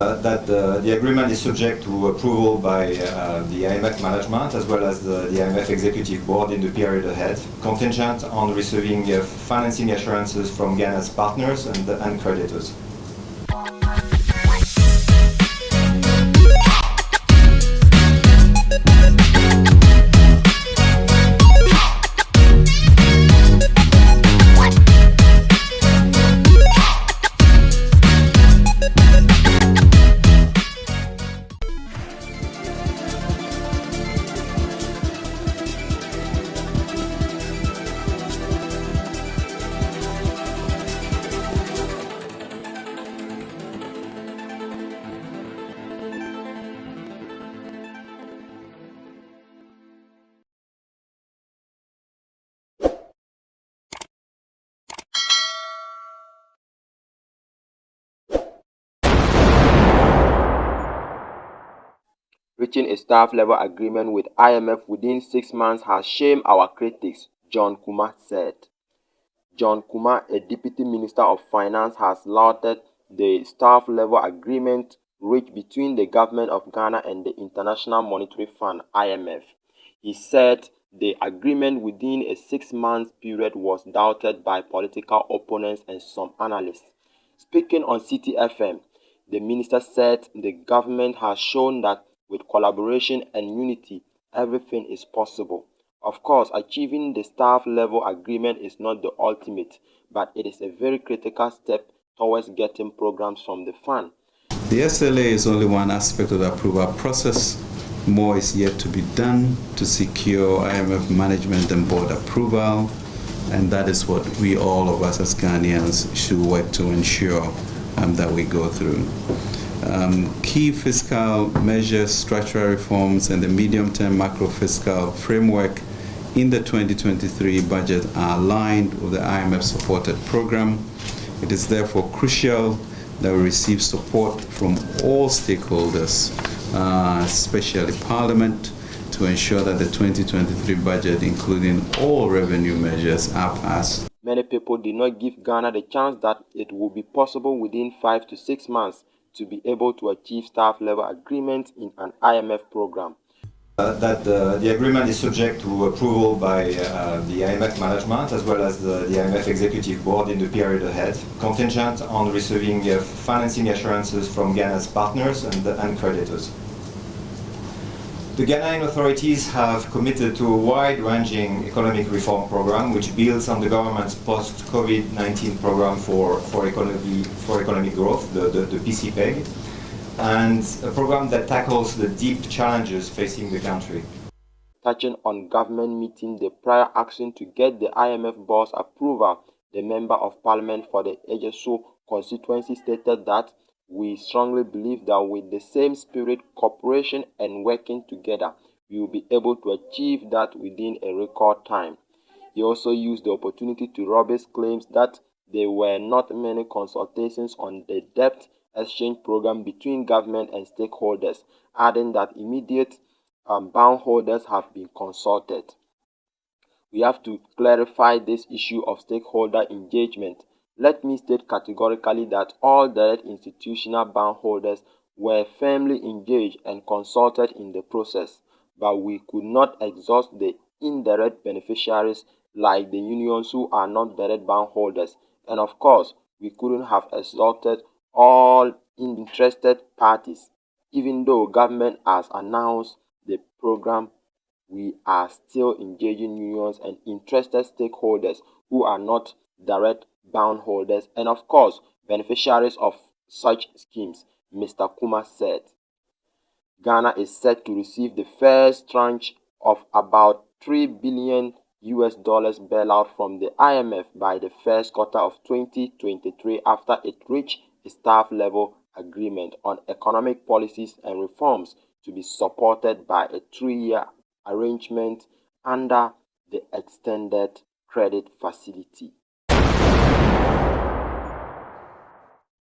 The agreement is subject to approval by the IMF management as well as the IMF executive board in the period ahead, contingent on receiving financing assurances from Ghana's partners and creditors. Reaching a staff-level agreement with IMF within 6 months has shamed our critics, John Kumah said. John Kumah, a deputy minister of finance, has lauded the staff-level agreement reached between the government of Ghana and the International Monetary Fund, IMF. He said the agreement within a 6-month period was doubted by political opponents and some analysts. Speaking on City FM, the minister said the government has shown that with collaboration and unity, everything is possible. Of course, achieving the staff-level agreement is not the ultimate, but it is a very critical step towards getting programs from the fund. The SLA is only one aspect of the approval process. More is yet to be done to secure IMF management and board approval, and that is what we, all of us as Ghanaians, should work to ensure that we go through. Key fiscal measures, structural reforms, and the medium-term macro-fiscal framework in the 2023 budget are aligned with the IMF-supported program. It is therefore crucial that we receive support from all stakeholders, especially Parliament, to ensure that the 2023 budget, including all revenue measures, are passed. Many people did not give Ghana the chance that it would be possible within 5 to 6 months to be able to achieve staff-level agreement in an IMF program. The agreement is subject to approval by the IMF management as well as the IMF executive board in the period ahead, contingent on receiving financing assurances from Ghana's partners and creditors. The Ghanaian authorities have committed to a wide-ranging economic reform program which builds on the government's post-COVID-19 program for economic growth, the PCPEG, and a program that tackles the deep challenges facing the country. Touching on government meeting the prior action to get the IMF board's approval, the Member of Parliament for the Ejeso constituency stated that we strongly believe that with the same spirit, cooperation and working together, we will be able to achieve that within a record time. He also used the opportunity to rubbish claims that there were not many consultations on the debt exchange program between government and stakeholders, adding that immediate bondholders have been consulted. We have to clarify this issue of stakeholder engagement. Let me state categorically that all direct institutional bondholders were firmly engaged and consulted in the process, but we could not exhaust the indirect beneficiaries like the unions who are not direct bondholders, and of course, we couldn't have exhausted all interested parties. Even though government has announced the program, we are still engaging unions and interested stakeholders who are not direct bondholders and of course beneficiaries of such schemes, Mr. Kumah said. Ghana is set to receive the first tranche of about $3 billion bailout from the IMF by the first quarter of 2023 after it reached a staff-level agreement on economic policies and reforms to be supported by a 3-year arrangement under the extended credit facility.